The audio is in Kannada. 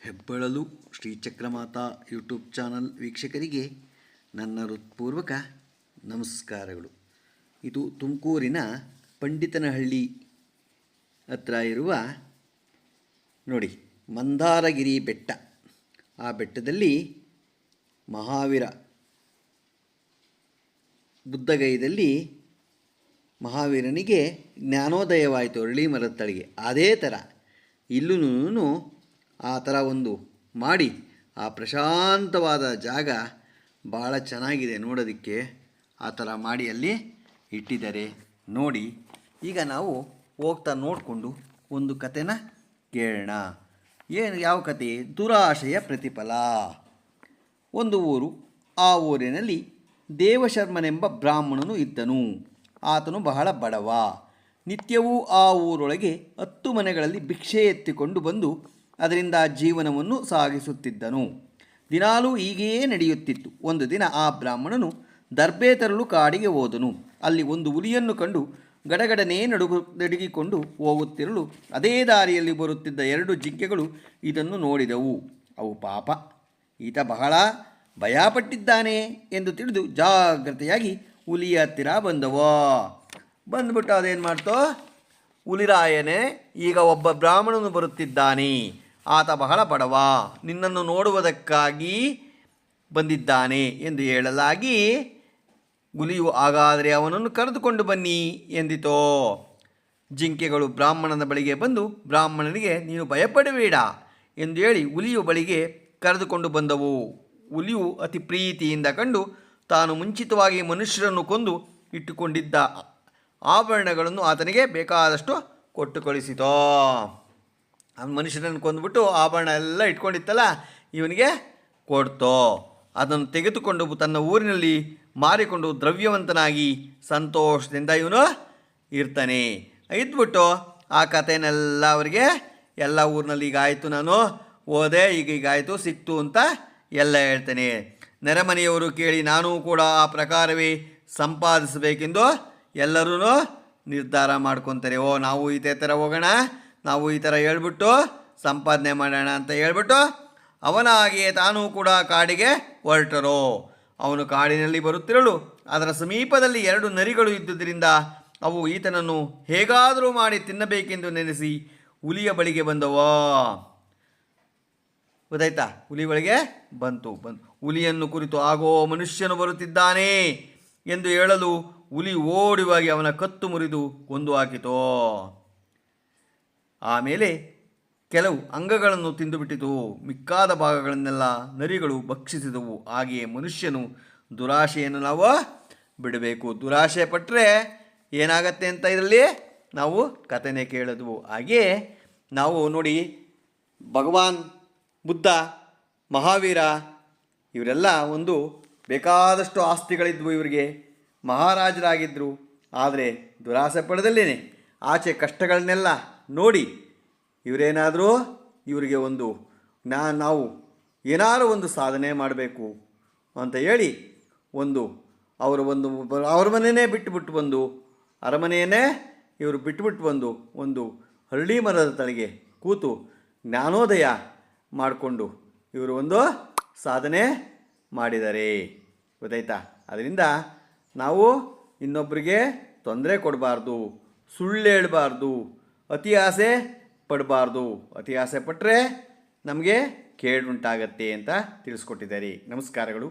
ಹೆಬ್ಬಳಲು ಶ್ರೀಚಕ್ರಮಾತಾ ಯೂಟ್ಯೂಬ್ ಚಾನಲ್ ವೀಕ್ಷಕರಿಗೆ ನನ್ನ ಹೃತ್ಪೂರ್ವಕ ನಮಸ್ಕಾರಗಳು. ಇದು ತುಮಕೂರಿನ ಪಂಡಿತನಹಳ್ಳಿ ಹತ್ರ ಇರುವ ನೋಡಿ ಮಂದಾರಗಿರಿ ಬೆಟ್ಟ. ಆ ಬೆಟ್ಟದಲ್ಲಿ ಮಹಾವೀರ ಬುದ್ಧಗಯದಲ್ಲಿ ಮಹಾವೀರನಿಗೆ ಜ್ಞಾನೋದಯವಾಯಿತು ಅರಳಿ ಮರದ ತಳಿಗೆ. ಅದೇ ಥರ ಇಲ್ಲೂ ಆ ಥರ ಒಂದು ಮಾಡಿ ಆ ಪ್ರಶಾಂತವಾದ ಜಾಗ ಭಾಳ ಚೆನ್ನಾಗಿದೆ ನೋಡೋದಕ್ಕೆ. ಆ ಥರ ಮಾಡಿ ಅಲ್ಲಿ ಇಟ್ಟಿದ್ದಾರೆ ನೋಡಿ. ಈಗ ನಾವು ಹೋಗ್ತಾ ನೋಡಿಕೊಂಡು ಒಂದು ಕಥೆನ ಕೇಳೋಣ. ಯಾವ ಕತೆ? ದುರಾಶೆಯ ಪ್ರತಿಫಲ. ಒಂದು ಊರು. ಆ ಊರಿನಲ್ಲಿ ದೇವಶರ್ಮನೆಂಬ ಬ್ರಾಹ್ಮಣನು ಇದ್ದನು. ಆತನು ಬಹಳ ಬಡವ. ನಿತ್ಯವೂ ಆ ಊರೊಳಗೆ 10 ಮನೆಗಳಲ್ಲಿ ಭಿಕ್ಷೆ ಎತ್ತಿಕೊಂಡು ಬಂದು ಅದರಿಂದ ಜೀವನವನ್ನು ಸಾಗಿಸುತ್ತಿದ್ದನು. ದಿನಾಲೂ ಹೀಗೆಯೇ ನಡೆಯುತ್ತಿತ್ತು. ಒಂದು ದಿನ ಆ ಬ್ರಾಹ್ಮಣನು ದರ್ಬೆ ತರಲು ಕಾಡಿಗೆ ಹೋದನು. ಅಲ್ಲಿ ಒಂದು ಹುಲಿಯನ್ನು ಕಂಡು ಗಡಗಡನೆ ನಡುಗಿಕೊಂಡು ಹೋಗುತ್ತಿರಲು ಅದೇ ದಾರಿಯಲ್ಲಿ ಬರುತ್ತಿದ್ದ 2 ಜಿಂಕೆಗಳು ಇದನ್ನು ನೋಡಿದವು. ಅವು ಪಾಪ ಈತ ಬಹಳ ಭಯಪಟ್ಟಿದ್ದಾನೆ ಎಂದು ತಿಳಿದು ಜಾಗ್ರತೆಯಾಗಿ ಹುಲಿಯ ಹತ್ತಿರ ಬಂದುಬಿಟ್ಟು ಅದೇನು ಮಾಡ್ತೋ, ಹುಲಿರಾಯನೇ, ಈಗ ಒಬ್ಬ ಬ್ರಾಹ್ಮಣನು ಬರುತ್ತಿದ್ದಾನೆ. ಆತ ಬಹಳ ಬಡವ, ನಿನ್ನನ್ನು ನೋಡುವುದಕ್ಕಾಗಿ ಬಂದಿದ್ದಾನೆ ಎಂದು ಹೇಳಲಾಗಿ ಹುಲಿಯು ಹಾಗಾದರೆ ಅವನನ್ನು ಕರೆದುಕೊಂಡು ಬನ್ನಿ ಎಂದಿತೋ. ಜಿಂಕೆಗಳು ಬ್ರಾಹ್ಮಣನ ಬಳಿಗೆ ಬಂದು ಬ್ರಾಹ್ಮಣನಿಗೆ ನೀನು ಭಯಪಡಬೇಡ ಎಂದು ಹೇಳಿ ಹುಲಿಯು ಬಳಿಗೆ ಕರೆದುಕೊಂಡು ಬಂದವು. ಹುಲಿಯು ಅತಿ ಪ್ರೀತಿಯಿಂದ ಕಂಡು ತಾನು ಮುಂಚಿತವಾಗಿ ಮನುಷ್ಯರನ್ನು ಕೊಂದು ಇಟ್ಟುಕೊಂಡಿದ್ದ ಆಭರಣಗಳನ್ನು ಆತನಿಗೆ ಬೇಕಾದಷ್ಟು ಕೊಟ್ಟು ಕಳಿಸಿತೋ. ಮನುಷ್ಯರನ್ನು ಕೊಂದುಬಿಟ್ಟು ಆಭರಣ ಎಲ್ಲ ಇಟ್ಕೊಂಡಿತ್ತಲ್ಲ, ಇವನಿಗೆ ಕೊಡ್ತೋ. ಅದನ್ನು ತೆಗೆದುಕೊಂಡು ತನ್ನ ಊರಿನಲ್ಲಿ ಮಾರಿಕೊಂಡು ದ್ರವ್ಯವಂತನಾಗಿ ಸಂತೋಷದಿಂದ ಇವನು ಇರ್ತಾನೆ. ಇದ್ಬಿಟ್ಟು ಆ ಕಥೆನೆಲ್ಲ ಅವರಿಗೆ ಎಲ್ಲ ಊರಿನಲ್ಲಿ ಈಗಾಯಿತು, ನಾನು ಹೋದೆ, ಈಗಾಯಿತು, ಸಿಕ್ತು ಅಂತ ಎಲ್ಲ ಹೇಳ್ತಾನೆ. ನೆರೆಮನೆಯವರು ಕೇಳಿ ನಾನು ಕೂಡ ಆ ಪ್ರಕಾರವೇ ಸಂಪಾದಿಸಬೇಕೆಂದು ಎಲ್ಲರೂ ನಿರ್ಧಾರ ಮಾಡ್ಕೊತಾರೆ. ನಾವು ಇದೇ ಥರ ಹೋಗೋಣ, ನಾವು ಈ ಥರ ಹೇಳ್ಬಿಟ್ಟು ಸಂಪಾದನೆ ಮಾಡೋಣ ಅಂತ ಹೇಳ್ಬಿಟ್ಟು ಅವನ ಹಾಗೆಯೇ ತಾನೂ ಕೂಡ ಕಾಡಿಗೆ ಹೊರಟರು. ಅವನು ಕಾಡಿನಲ್ಲಿ ಬರುತ್ತಿರಲು ಅದರ ಸಮೀಪದಲ್ಲಿ 2 ನರಿಗಳು ಇದ್ದುದರಿಂದ ಅವು ಈತನನ್ನು ಹೇಗಾದರೂ ಮಾಡಿ ತಿನ್ನಬೇಕೆಂದು ನೆನೆಸಿ ಹುಲಿಯ ಬಳಿಗೆ ಬಂದವೋ. ಗೊತ್ತಾಯ್ತಾ? ಹುಲಿ ಬಳಿಗೆ ಬಂತು. ಹುಲಿಯನ್ನು ಕುರಿತು ಆಗೋ ಮನುಷ್ಯನು ಬರುತ್ತಿದ್ದಾನೆ ಎಂದು ಹೇಳಲು ಹುಲಿ ಓಡಿವಾಗಿ ಅವನ ಕತ್ತು ಮುರಿದು ಕೊಂದು ಹಾಕಿತು. ಆಮೇಲೆ ಕೆಲವು ಅಂಗಗಳನ್ನು ತಿಂದುಬಿಟ್ಟಿತು. ಮಿಕ್ಕಾದ ಭಾಗಗಳನ್ನೆಲ್ಲ ನರಿಗಳು ಭಕ್ಷಿಸಿದವು. ಹಾಗೆಯೇ ಮನುಷ್ಯನು ದುರಾಶೆಯನ್ನು ನಾವು ಬಿಡಬೇಕು. ದುರಾಶೆ ಪಟ್ಟರೆ ಏನಾಗತ್ತೆ ಅಂತ ಇದರಲ್ಲಿ ನಾವು ಕಥೆನೇ ಕೇಳಿದ್ವು. ಹಾಗೆಯೇ ನಾವು ನೋಡಿ, ಭಗವಾನ್ ಬುದ್ಧ, ಮಹಾವೀರ ಇವರೆಲ್ಲ ಒಂದು ಬೇಕಾದಷ್ಟು ಆಸ್ತಿಗಳಿದ್ವು ಇವರಿಗೆ, ಮಹಾರಾಜರಾಗಿದ್ದರು. ಆದರೆ ದುರಾಸೆ ಪಡೆದಲ್ಲೇ ಆಚೆ ಕಷ್ಟಗಳನ್ನೆಲ್ಲ ನೋಡಿ ಇವರೇನಾದರೂ ಇವರಿಗೆ ಒಂದು ನಾವು ಏನಾದರೂ ಒಂದು ಸಾಧನೆ ಮಾಡಬೇಕು ಅಂತ ಹೇಳಿ ಅವ್ರ ಮನೆಯೇ ಬಿಟ್ಟುಬಿಟ್ಟು ಬಂದು, ಅರಮನೆಯನ್ನೇ ಇವರು ಬಿಟ್ಟುಬಿಟ್ಟು ಬಂದು ಒಂದು ಹಳ್ಳಿ ಮರದ ತಲೆಗೆ ಕೂತು ಜ್ಞಾನೋದಯ ಮಾಡಿಕೊಂಡು ಇವರು ಒಂದು ಸಾಧನೆ ಮಾಡಿದ್ದಾರೆ. ಗೊತ್ತಾಯ್ತಾ? ಅದರಿಂದ ನಾವು ಇನ್ನೊಬ್ಬರಿಗೆ ತೊಂದರೆ ಕೊಡಬಾರ್ದು, ಸುಳ್ಳು ಹೇಳಬಾರ್ದು, ಅತಿ ಆಸೆ ಪಡಬಾರ್ದು. ಅತಿ ಆಸೆ ಪಟ್ಟರೆ ನಮಗೆ ಕೇಡುಂಟಾಗತ್ತೆ ಅಂತ ತಿಳಿಸ್ಕೊಟ್ಟಿದ್ದಾರೆ. ನಮಸ್ಕಾರಗಳು.